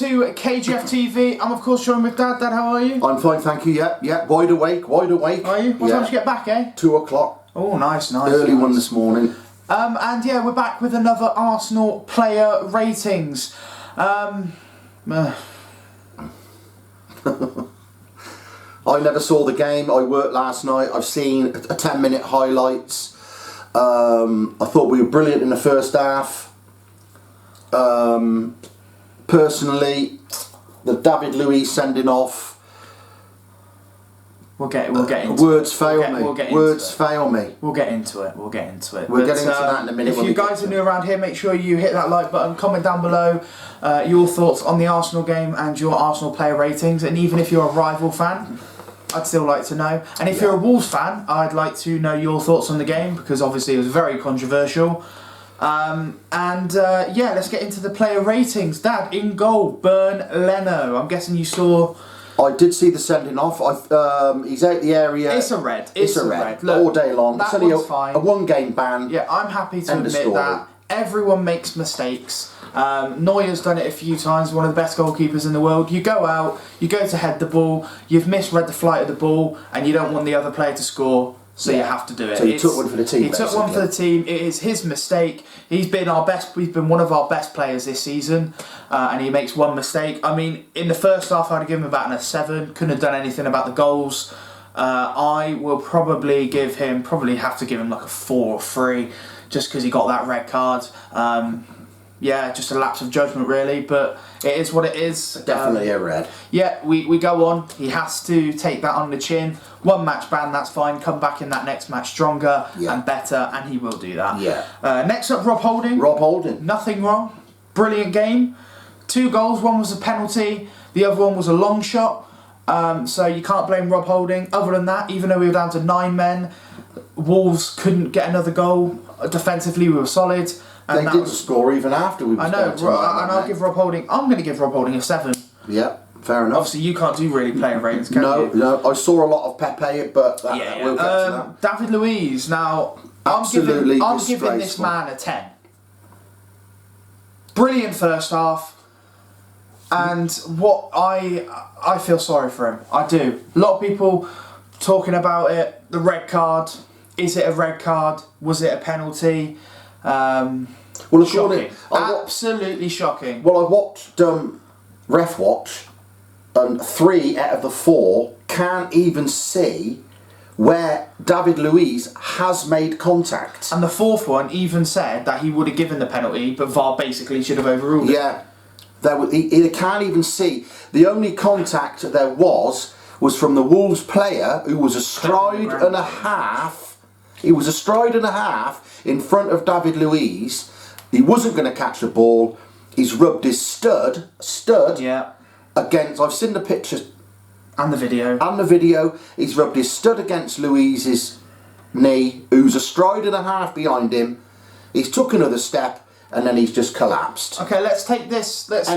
to KGFTV. I'm of course joined with Dad. Dad, how are you? I'm fine, thank you. Yeah, wide awake. Are you? What time did you get back, eh? 2 o'clock. Oh, nice. Early one this morning. And yeah, we're back with another Arsenal player ratings. I never saw the game. I worked last night. I've seen a 10-minute highlights. I thought we were brilliant in the first half. Personally, the David Luiz sending off. We'll get into words fail me. Words fail me. We'll get into it. We'll get into that in a minute. If you guys are new around here, make sure you hit that like button, comment down below your thoughts on the Arsenal game and your Arsenal player ratings. And even if you're a rival fan, I'd still like to know. And if you're a Wolves fan, I'd like to know your thoughts on the game, because obviously it was very controversial. Yeah, let's get into the player ratings. Dad, in goal, Bern Leno. I'm guessing you saw... I did see the sending off. He's out the area. It's a red. It's a red. Look, all day long. That it's only one's fine. A one-game ban. Yeah, I'm happy to admit that. Everyone makes mistakes. Neuer's done it a few times, one of the best goalkeepers in the world. You go out, you go to head the ball, you've misread the flight of the ball, and you don't want the other player to score, so you have to do it. So he took one for the team. He took one for the team. It is his mistake. He's been one of our best players this season, and he makes one mistake. I mean, in the first half, I'd have given him about a 7. Couldn't have done anything about the goals. I will probably have to give him like a 4 or 3, just because he got that red card. Yeah, just a lapse of judgment really, but it is what it is. Definitely a red. Yeah, we go on. He has to take that on the chin. 1 match ban, that's fine. Come back in that next match stronger and better, and he will do that. Yeah. Next up, Rob Holding. Rob Holding. Nothing wrong. Brilliant game. 2 goals. One was a penalty. The other one was a long shot. So you can't blame Rob Holding. Other than that, even though we were down to 9 men, Wolves couldn't get another goal. Defensively, we were solid. And they didn't score even after we were and I'll give Rob Holding... I'm going to give Rob Holding a 7. Yeah, fair enough. Obviously, you can't do really player ratings, can you? No, I saw a lot of Pepe, but we'll get to that. David Luiz, now... I'm giving this man a 10. Brilliant first half. And what I feel sorry for him. I do. A lot of people talking about it. The red card. Is it a red card? Was it a penalty? Well, shocking. Absolutely shocking. Well, I watched Ref Watch, and 3 out of the 4 can't even see where David Luiz has made contact. And the 4th one even said that he would have given the penalty, but VAR basically should have overruled it. Yeah, he can't even see. The only contact there was from the Wolves player, who was a stride and a half. He was a stride and a half in front of David Luiz. He wasn't going to catch the ball. He's rubbed his stud against... I've seen the pictures. And the video. He's rubbed his stud against Luiz's knee, who's a stride and a half behind him. He's took another step, and then he's just collapsed. Okay, let's take this... Let's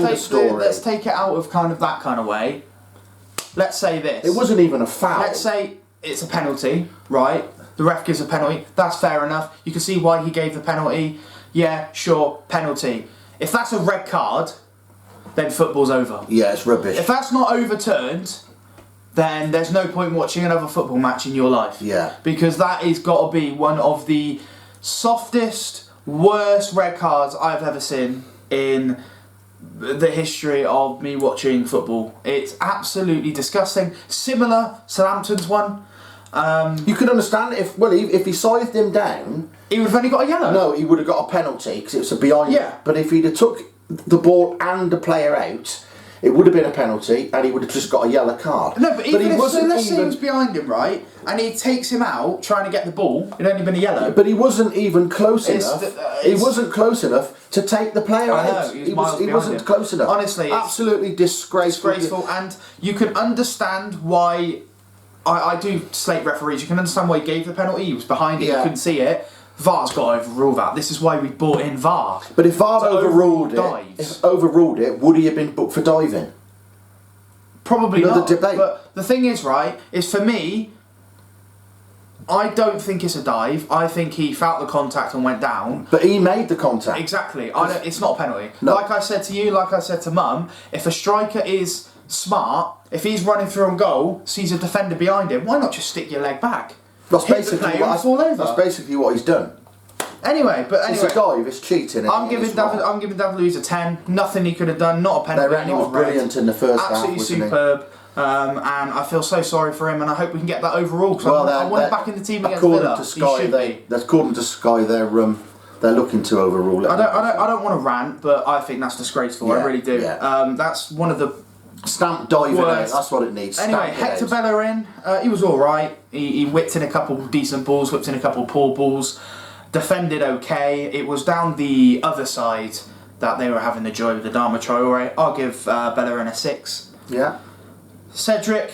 take it out of that kind of way. Let's say this. It wasn't even a foul. Let's say it's a penalty, right? The ref gives a penalty. That's fair enough. You can see why he gave the penalty. Yeah, sure, penalty. If that's a red card, then football's over. Yeah, it's rubbish. If that's not overturned, then there's no point watching another football match in your life. Yeah. Because that has got to be one of the softest, worst red cards I've ever seen in the history of me watching football. It's absolutely disgusting. Similar, Southampton's one. You could understand if he sized him down, he would have only got a yellow. No, he would have got a penalty because it was a behind. Yeah. But if he'd have took the ball and the player out, it would have been a penalty, and he would have just got a yellow card. No, but let's say he was behind him, right, and he takes him out trying to get the ball. It'd only been a yellow. But he wasn't even close enough. He wasn't close enough to take the player out. He wasn't close enough. Honestly, absolutely disgraceful. And you can understand why. I do slate referees. You can understand why he gave the penalty. He was behind it. You couldn't see it. VAR's got to overrule that. This is why we brought in VAR. But if VAR overruled it, would he have been booked for diving? Probably not. Debate. But the thing is, right, is for me, I don't think it's a dive. I think he felt the contact and went down. But he made the contact. Exactly. It's not a penalty. No. Like I said to you, like I said to Mum, if a striker is smart, if he's running through on goal, sees a defender behind him, why not just stick your leg back? That's Hit basically the player and fall over. That's basically what he's done. Anyway, It's a dive. It's cheating. I'm giving David Luiz a 10. Nothing he could have done. Not a penalty. They reckon he was brilliant in the first half. Absolutely superb. And I feel so sorry for him, and I hope we can get that overall. Because I want him back in the team against Villa. According to Sky, they're looking to overrule it. I don't want to rant, but I think that's disgraceful. I really do. Yeah. That's one of the stamp diving out. That's what it needs. Anyway, Hector Bellerin, he was all right. He whipped in a couple decent balls, whipped in a couple poor balls. Defended okay. It was down the other side that they were having the joy with the Adama Traore. I'll give Bellerin a 6. Yeah. Cedric,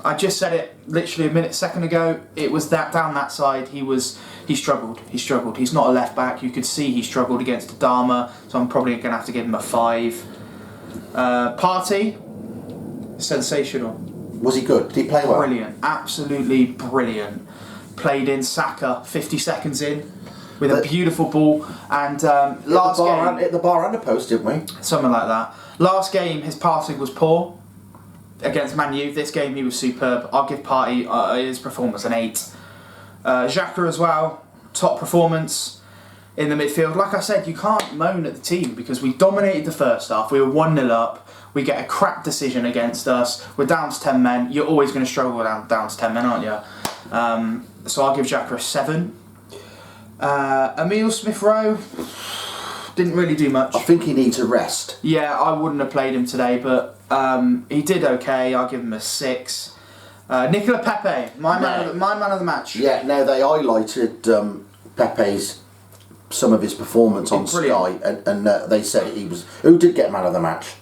I just said it literally a second ago. It was down that side. He struggled. He's not a left back. You could see he struggled against Adama, so I'm probably going to have to give him a 5. Partey, sensational. Was he good? Did he play well? Brilliant, absolutely brilliant. Played in Saka 50 seconds in with a beautiful ball, and last game hit the bar and the post, didn't we? Something like that. Last game his passing was poor against Man U. This game he was superb. I'll give Partey his performance an 8. Xhaka as well, top performance in the midfield. Like I said, you can't moan at the team because we dominated the first half. We were 1-0 up. We get a crap decision against us. We're down to 10 men. You're always going to struggle down to 10 men, aren't you? So I'll give Xhaka a 7. Emile Smith-Rowe didn't really do much. I think he needs a rest. Yeah, I wouldn't have played him today, but he did okay. I'll give him a 6. Nicola Pepe, my man of the match. Yeah, no, they highlighted Pepe's some of his performance on Sky, and they said he was. Who did get man of the match?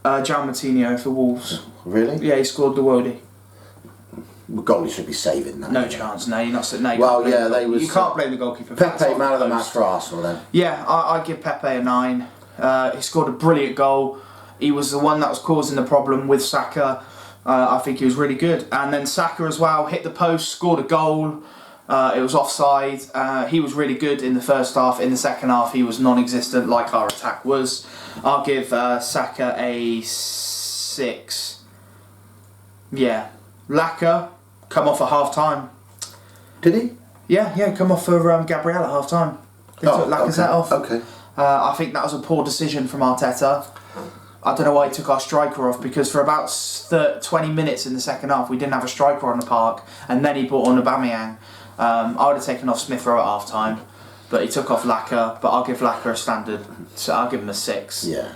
Gian Martino for Wolves. Really? Yeah, he scored the worldie. Goalie should be saving that. No chance. No, you're not. No. Well, yeah, they was. You can't blame the goalkeeper. Pepe, man of the match for Arsenal, then. Yeah, I'd give Pepe a 9. He scored a brilliant goal. He was the one that was causing the problem with Saka. I think he was really good. And then Saka as well hit the post, scored a goal. It was offside. He was really good in the first half. In the second half, he was non-existent, like our attack was. I'll give Saka a 6. Yeah. Laka come off at half time. Did he? Yeah, come off for Gabriel at half time. They took Lacazette off. Okay. I think that was a poor decision from Arteta. I don't know why he took our striker off, because for about 20 minutes in the second half we didn't have a striker on the park, and then he brought on Aubameyang. I would have taken off Smith-Rowe at half time, but he took off Laka. But I'll give Laka a standard, so I'll give him a 6. Yeah.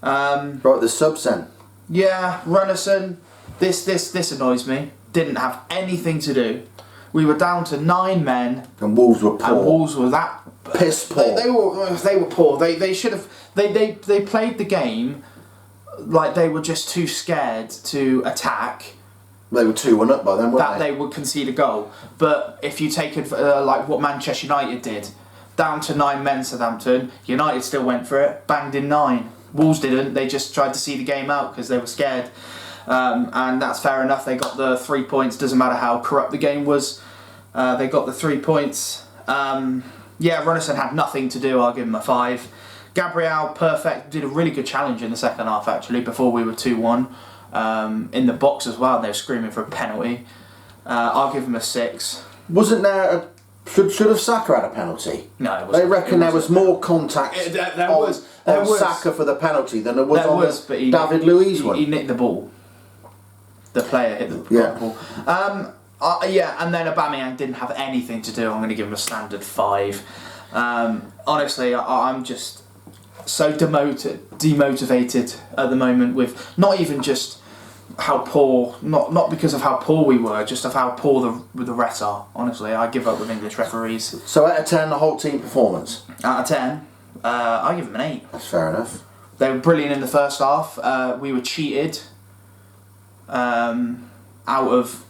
Right, the subs then. Yeah, Runnison. This annoys me. Didn't have anything to do. We were down to 9 men, and Wolves were poor. And Wolves were that piss poor. They were poor. They should have. They played the game like they were just too scared to attack. They were 2-1 up by then, weren't they would concede a goal. But if you take it like what Manchester United did, down to 9 men, Southampton, United still went for it, banged in 9. Wolves didn't. They just tried to see the game out because they were scared. And that's fair enough. They got the 3 points. Doesn't matter how corrupt the game was. They got the 3 points. Yeah, Runnison had nothing to do. I'll give him a 5. Gabriel, perfect. Did a really good challenge in the second half, actually, before we were 2-1. In the box as well, and they were screaming for a penalty. I'll give him a 6. Wasn't there should have Saka had a penalty? No, it wasn't. They reckon there was more contact on Saka for the penalty than there was on David Luiz one. He nicked the ball. The player hit the ball. Yeah, and then Aubameyang didn't have anything to do. I'm going to give him a standard 5. Honestly, I'm just so demotivated at the moment with not even just how poor, not because of how poor we were, just of how poor the refs are. Honestly, I give up with English referees. So out of 10, the whole team performance? Out of 10, I give them an 8. That's fair enough. They were brilliant in the first half. We were cheated out of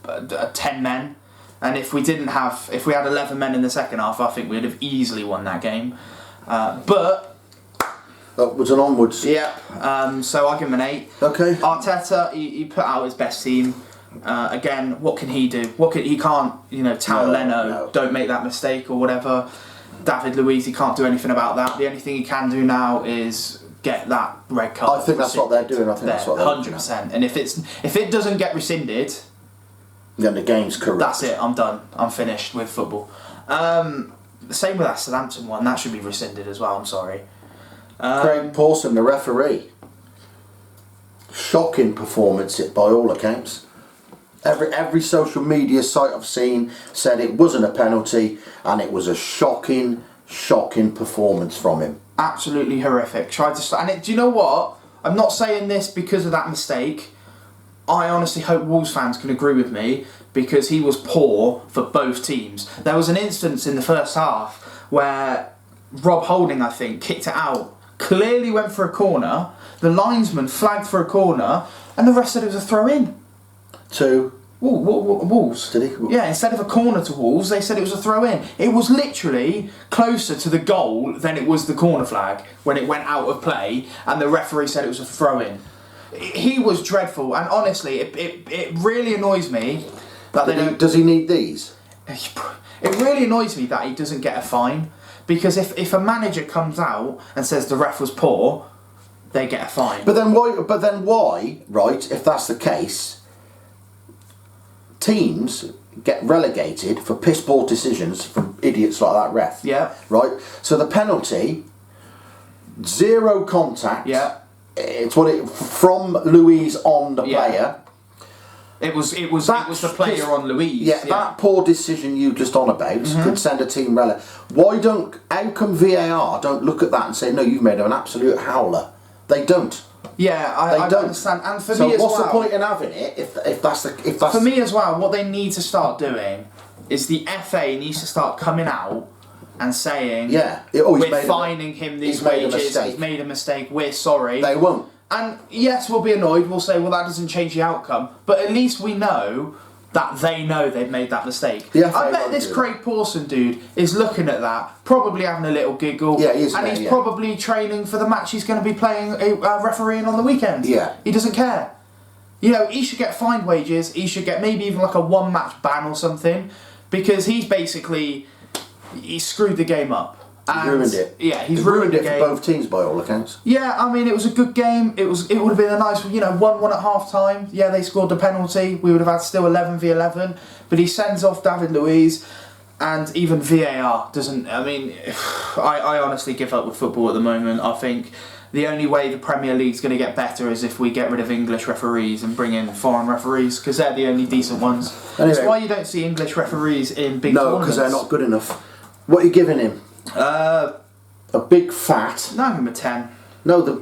10 men. And if we had 11 men in the second half, I think we'd have easily won that game. But upwards and onwards. Yeah. So I'll give him an 8. Okay. Arteta, he put out his best team. Again, what can he do? He can't, tell Leno, don't make that mistake or whatever. David Luiz, he can't do anything about that. The only thing he can do now is get that red card. I think that's what they're doing. I think that's what they're 100%. And if it doesn't get rescinded, then the game's correct. That's it. I'm done. I'm finished with football. Same with that Southampton one. That should be rescinded as well. I'm sorry. Craig Pawson, the referee. Shocking performance, by all accounts. Every social media site I've seen said it wasn't a penalty, and it was a shocking performance from him. Absolutely horrific. Tried to do you know what? I'm not saying this because of that mistake. I honestly hope Wolves fans can agree with me, because he was poor for both teams. There was an instance in the first half where Rob Holding, I think, kicked it out. Clearly went for a corner. The linesman flagged for a corner, and the rest said it was a throw-in. To Wolves. Did he? Yeah, instead of a corner to Wolves, they said it was a throw-in. It was literally closer to the goal than it was the corner flag when it went out of play, and the referee said it was a throw-in. He was dreadful, and honestly, it really annoys me that they don't. Does he need these? It really annoys me that he doesn't get a fine, because if a manager comes out and says the ref was poor, they get a fine. But then why? Right, if that's the case, teams get relegated for piss poor decisions from idiots like that ref. Yeah. Right. So the penalty, 0 contact. Yeah. It's from Luiz on the player. It was the player on Luiz. Yeah, that poor decision you just on about could send a team how come VAR don't look at that and say, no, you've made an absolute howler? They don't. Yeah, I don't understand. And for me as well, what's the point in having it if that's for me as well, what they need to start doing is the FA needs to start coming out and saying, we're fining him these wages, he's made a mistake, we're sorry. They won't. And yes, we'll be annoyed, we'll say, well, that doesn't change the outcome, but at least we know that they know they've made that mistake. I bet this Craig Pawson dude is looking at that, probably having a little giggle, and he's probably training for the match he's going to be playing refereeing on the weekend. Yeah. He doesn't care. He should get fined wages, he should get maybe even like a 1-match ban or something, because he screwed the game up. He's ruined it. Yeah, he's ruined it for both teams by all accounts. Yeah, I mean, it was a good game. It would have been a nice, 1-1 at half time. Yeah, they scored the penalty. We would have had still 11 v 11. But he sends off David Luiz, and even VAR doesn't. I mean, I honestly give up with football at the moment. I think the only way the Premier League's going to get better is if we get rid of English referees and bring in foreign referees, because they're the only decent ones. Anyway, that's why you don't see English referees in big tournaments. No, because they're not good enough. What are you giving him? A big fat. No, give him a 10. No, the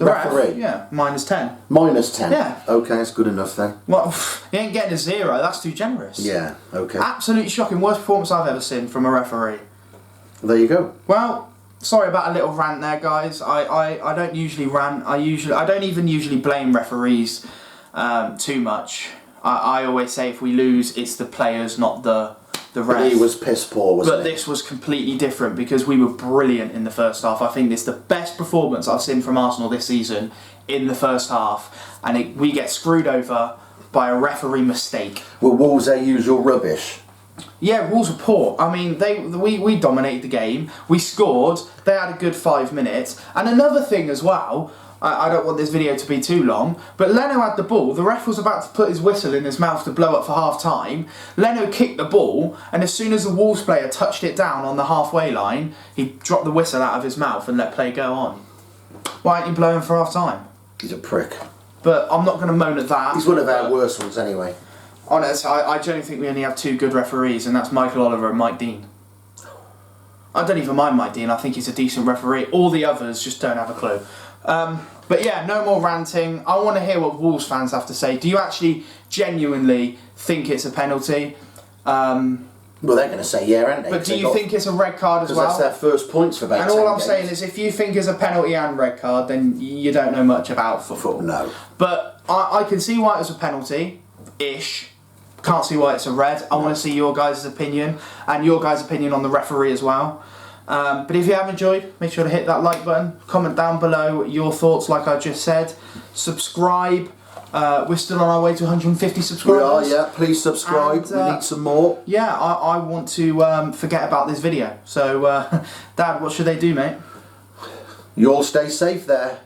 referee. Yeah, -10. -10. Yeah. Okay, that's good enough then. Well, he ain't getting a 0. That's too generous. Yeah. Okay. Absolutely shocking. Worst performance I've ever seen from a referee. There you go. Well, sorry about a little rant there, guys. I don't usually rant. I don't even usually blame referees too much. I always say if we lose, it's the players, not the ref. But he was piss poor, wasn't he? But this was completely different, because we were brilliant in the first half. I think this is the best performance I've seen from Arsenal this season in the first half, and we get screwed over by a referee mistake. Were Wolves their usual rubbish? Yeah, Wolves were poor. I mean, we dominated the game. We scored. They had a good 5 minutes. And another thing as well, I don't want this video to be too long, but Leno had the ball. The ref was about to put his whistle in his mouth to blow up for half-time. Leno kicked the ball, and as soon as the Wolves player touched it down on the halfway line, he dropped the whistle out of his mouth and let play go on. Why aren't you blowing for half-time? He's a prick. But I'm not going to moan at that. He's one of our worst ones anyway. Honest, I generally think we only have 2 good referees, and that's Michael Oliver and Mike Dean. I don't even mind Mike Dean. I think he's a decent referee. All the others just don't have a clue. But yeah, no more ranting. I want to hear what Wolves fans have to say. Do you actually genuinely think it's a penalty? Well, they're going to say yeah, aren't they? But do you think it's a red card as well? Because that's their first points for about 10 And all I'm games. saying is, if you think it's a penalty and red card, then you don't know much about football. No. But I can see why it was a penalty-ish. Can't see why it's a red. I want to see your guys' opinion, and your guys' opinion on the referee as well. But if you have enjoyed, make sure to hit that like button, comment down below your thoughts like I just said, subscribe, We're still on our way to 150 We subscribers. are, yeah. Please subscribe. And, we need some more. Yeah, I want to forget about this video. So, Dad, what should they do, mate? You all stay safe there.